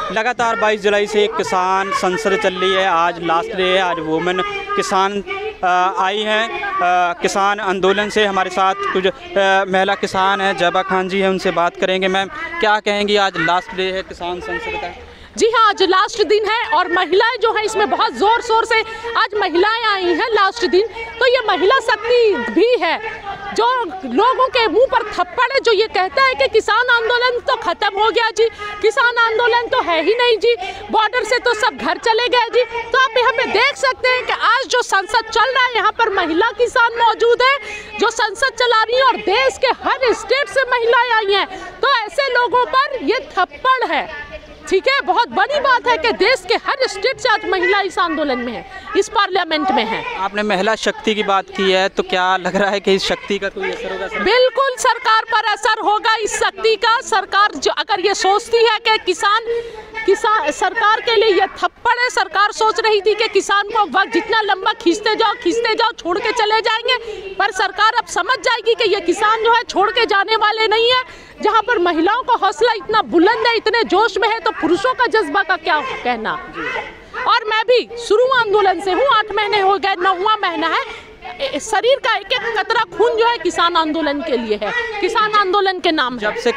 लगातार 22 जुलाई से किसान संसद चल रही है। आज लास्ट डे है, आज वुमेन किसान आई हैं किसान आंदोलन से। हमारे साथ कुछ महिला किसान हैं, जैबा खान जी हैं, उनसे बात करेंगे। मैम क्या कहेंगी, आज लास्ट डे है किसान संसद का? जी हाँ, आज लास्ट दिन है और महिलाएं जो हैं इसमें बहुत ज़ोर शोर से आज महिलाएं आई हैं लास्ट दिन। तो ये महिला शक्ति भी है जो लोगों के मुंह पर थप्पड़ है, जो ये कहता है कि किसान आंदोलन तो ख़त्म हो गया जी, किसान आंदोलन तो है ही नहीं जी, बॉर्डर से तो सब घर चले गए जी। तो आप यहाँ पे देख सकते हैं कि आज जो संसद चल रहा है यहाँ पर महिला किसान मौजूद है जो संसद चला रही है और देश के हर स्टेट से महिलाएं आई हैं। तो ऐसे लोगों पर ये थप्पड़ है, ठीक है। बहुत बड़ी बात है कि देश के हर स्टेट से आज महिला इस आंदोलन में है, इस पार्लियामेंट में है। आपने महिला शक्ति की बात की है, तो क्या लग रहा है कि इस शक्ति का कोई असर होगा? बिल्कुल सरकार पर असर होगा इस शक्ति का। सरकार जो अगर ये सोचती है कि किसान सरकार के लिए ये थप्पड़ है, सरकार सोच रही थी कि किसान को वक्त जितना लंबा खींचते जाओ छोड़ के चले जाएंगे, पर सरकार अब समझ जाएगी कि ये किसान जो है छोड़ के जाने वाले नहीं है। जहाँ पर महिलाओं का हौसला इतना बुलंद है, इतने जोश में है, तो पुरुषों का जज्बा का क्या कहना। और मैं भी शुरू आंदोलन से हूँ, 8 महीने हो गए, 9वां महीना है। शरीर का एक एक कतरा खून जो है किसान आंदोलन के लिए है, किसान आंदोलन के नाम। जब से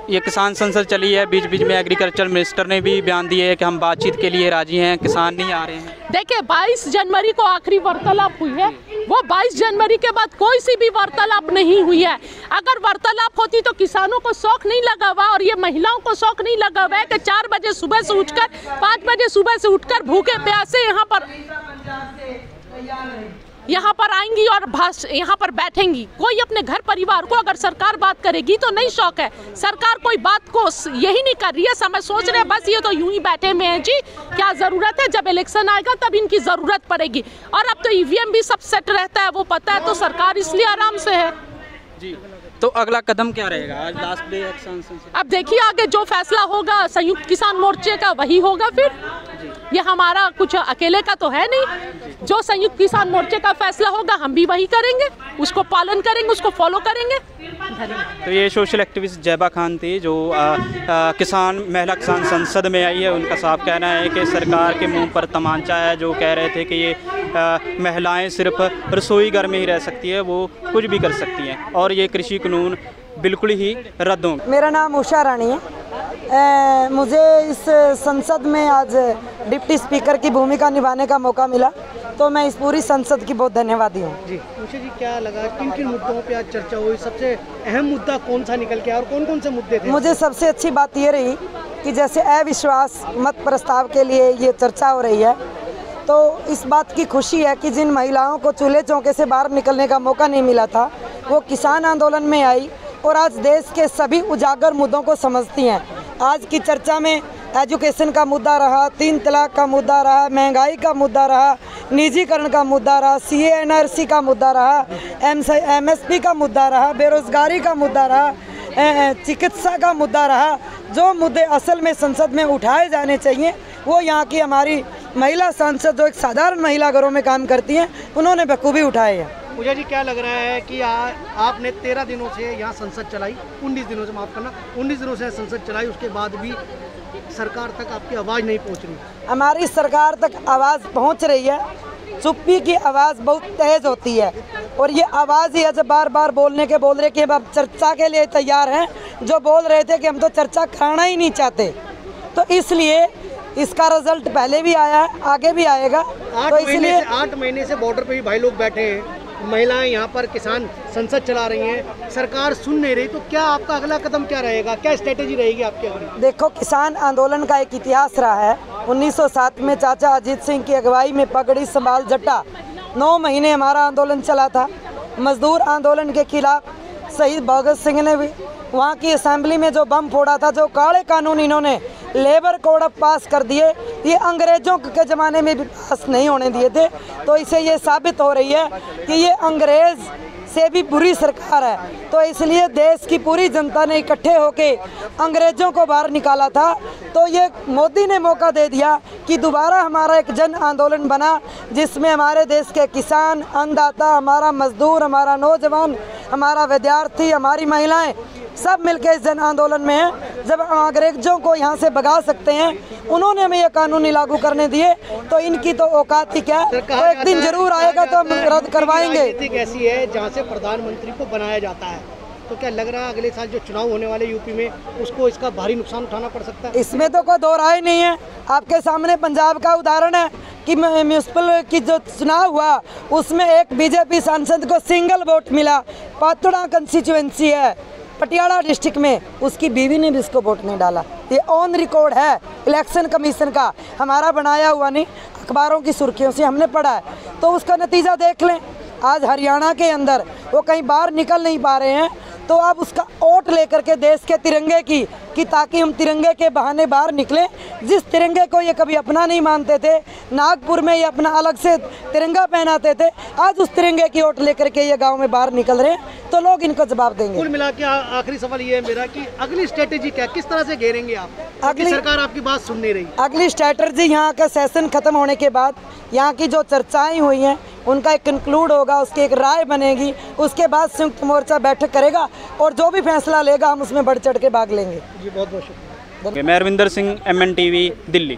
ये किसान संसद चली है, बीच बीच में एग्रीकल्चर मिनिस्टर ने भी बयान दिए है कि हम बातचीत के लिए राजी हैं, किसान नहीं आ रहे हैं। देखिए 22 जनवरी को आखिरी वार्तालाप हुई है, वो 22 जनवरी के बाद कोई सी भी वार्तालाप नहीं हुई है। अगर वार्तालाप होती तो किसानों को शौक नहीं लगा हुआ और ये महिलाओं को शौक नहीं लगा हुआ है कि 4 बजे सुबह से उठकर 5 बजे सुबह से उठकर भूखे प्यासे यहाँ पर आएंगी और यहाँ पर बैठेंगी। कोई अपने घर परिवार को अगर सरकार बात करेगी तो नहीं शौक है। सरकार कोई बात को यही नहीं कर रही है, समय सोच रहे हैं बस ये तो यूं ही बैठे में हैं जी, क्या ज़रूरत है, जब इलेक्शन आएगा तब इनकी ज़रूरत पड़ेगी। और अब तो ईवीएम भी सब सेट रहता है, वो पता है, तो सरकार इसलिए आराम से है जी। तो अगला कदम क्या रहेगा? आज लास्ट डे है किसान संसद। अब देखिए आगे जो फैसला होगा संयुक्त किसान मोर्चे का वही होगा। फिर ये हमारा कुछ अकेले का तो है नहीं, जो संयुक्त किसान मोर्चे का फैसला होगा हम भी वही करेंगे, उसको पालन करेंगे, उसको फॉलो करेंगे। तो ये सोशल एक्टिविस्ट जैबा खान थी जो महिला किसान संसद में आई है। उनका साफ कहना है कि सरकार के मुंह पर तमांचा है, जो कह रहे थे कि ये महिलाएं सिर्फ रसोई घर में ही रह सकती है, वो कुछ भी कर सकती हैं और ये कृषि कानून बिल्कुल ही रद्द होंगे। मेरा नाम उषा रानी है। मुझे इस संसद में आज डिप्टी स्पीकर की भूमिका निभाने का मौका मिला, तो मैं इस पूरी संसद की बहुत धन्यवादी हूँ। जी उषा जी, क्या लगा, किन किन मुद्दों पे आज चर्चा हुई? सबसे अहम मुद्दा कौन सा निकल के आया और कौन कौन से मुद्दे थे? मुझे सबसे अच्छी बात ये रही कि जैसे अविश्वास मत प्रस्ताव के लिए ये चर्चा हो रही है, तो इस बात की खुशी है कि जिन महिलाओं को चूल्हे चौके से बाहर निकलने का मौका नहीं मिला था, वो किसान आंदोलन में आई और आज देश के सभी उजागर मुद्दों को समझती हैं। आज की चर्चा में एजुकेशन का मुद्दा रहा, 3 तलाक का मुद्दा रहा, महंगाई का मुद्दा रहा, निजीकरण का मुद्दा रहा, CA NRC का मुद्दा रहा, MSP का मुद्दा रहा, बेरोजगारी का मुद्दा रहा, चिकित्सा का मुद्दा रहा। जो मुद्दे असल में संसद में उठाए जाने चाहिए वो यहाँ की हमारी महिला सांसद जो एक साधारण महिला घरों में काम करती हैं, उन्होंने बखूबी उठाए हैं। मुझे जी क्या लग रहा है कि आपने 13 दिनों से यहाँ संसद चलाई, 19 दिनों से, माफ़ करना, 19 दिनों से संसद चलाई, उसके बाद भी सरकार तक आपकी आवाज़ नहीं पहुँच रही। हमारी सरकार तक आवाज़ पहुँच रही है, चुप्पी की आवाज़ बहुत तेज़ होती है और ये आवाज़ ही है जब बार बार बोल रहे कि अब चर्चा के लिए तैयार हैं, जो बोल रहे थे कि हम तो चर्चा कराना ही नहीं चाहते। तो इसलिए इसका रिजल्ट पहले भी आया है, आगे भी आएगा। तो इसलिए 8 महीने से बॉर्डर पे भी भाई लोग बैठे हैं, महिलाएं यहाँ पर किसान संसद चला रही हैं, सरकार सुन नहीं रही, तो क्या आपका अगला कदम क्या रहेगा, क्या स्ट्रेटेजी रहेगी आपकी अगली? देखो, किसान आंदोलन का एक इतिहास रहा है। 1907 में चाचा अजीत सिंह की अगुवाई में पगड़ी संभाल जट्टा, 9 महीने हमारा आंदोलन चला था। मजदूर आंदोलन के खिलाफ शहीद भगत सिंह ने भी वहाँ की असेंबली में जो बम फोड़ा था, जो काले कानून इन्होंने लेबर कोड पास कर दिए, ये अंग्रेजों के ज़माने में भी पास नहीं होने दिए थे। तो इसे ये साबित हो रही है कि ये अंग्रेज़ से भी बुरी सरकार है। तो इसलिए देश की पूरी जनता ने इकट्ठे होके अंग्रेज़ों को बाहर निकाला था। तो ये मोदी ने मौका दे दिया कि दोबारा हमारा एक जन आंदोलन बना, जिसमें हमारे देश के किसान, अन्नदाता, हमारा मजदूर, हमारा नौजवान, हमारा विद्यार्थी, हमारी महिलाएं सब मिलके इस जन आंदोलन में हैं। जब अंग्रेजों को यहाँ से भगा सकते हैं, उन्होंने हमें ये कानून नहीं लागू करने दिए, तो इनकी तो औकात ही क्या है। तो एक दिन जरूर आएगा तो हम रद्द करवाएंगे। ऐसी है जहाँ से प्रधानमंत्री को बनाया जाता है, तो क्या लग रहा है अगले साल जो चुनाव होने वाले यूपी में उसको इसका भारी नुकसान उठाना पड़ सकता है? इसमें तो कोई दो राय नहीं है। आपके सामने पंजाब का उदाहरण है कि म्यूनसिपल की जो चुनाव हुआ उसमें एक बीजेपी सांसद को सिंगल वोट मिला। पातुड़ा कंस्टिट्यूएंसी है पटियाला डिस्ट्रिक्ट में, उसकी बीवी ने भी इसको वोट नहीं डाला। ये ऑन रिकॉर्ड है इलेक्शन कमीशन का, हमारा बनाया हुआ नहीं, अखबारों की सुर्खियों से हमने पढ़ा है। तो उसका नतीजा देख लें। आज हरियाणा के अंदर वो कहीं बाहर निकल नहीं पा रहे हैं, तो अब उसका वोट लेकर के देश के तिरंगे की कि ताकि हम तिरंगे के बहाने बाहर निकलें। जिस तिरंगे को ये कभी अपना नहीं मानते थे, नागपुर में ये अपना अलग से तिरंगा पहनाते थे, आज उस तिरंगे की वोट लेकर के ये गांव में बाहर निकल रहे हैं, तो लोग इनको जवाब देंगे। कुल मिला के आखिरी सवाल ये है मेरा कि अगली स्ट्रेटेजी क्या, किस तरह से घेरेंगे आप? अगली सरकार आपकी बात सुन नहीं रही। अगली स्ट्रेटेजी यहाँ का सेशन खत्म होने के बाद यहाँ की जो चर्चाएं हुई हैं उनका एक कंक्लूड होगा, उसकी एक राय बनेगी, उसके बाद संयुक्त मोर्चा बैठक करेगा और जो भी फैसला लेगा हम उसमें बढ़ चढ़ के भाग लेंगे। जी बहुत बहुत शुक्रिया। मैं रविंदर सिंह, MNTV, दिल्ली।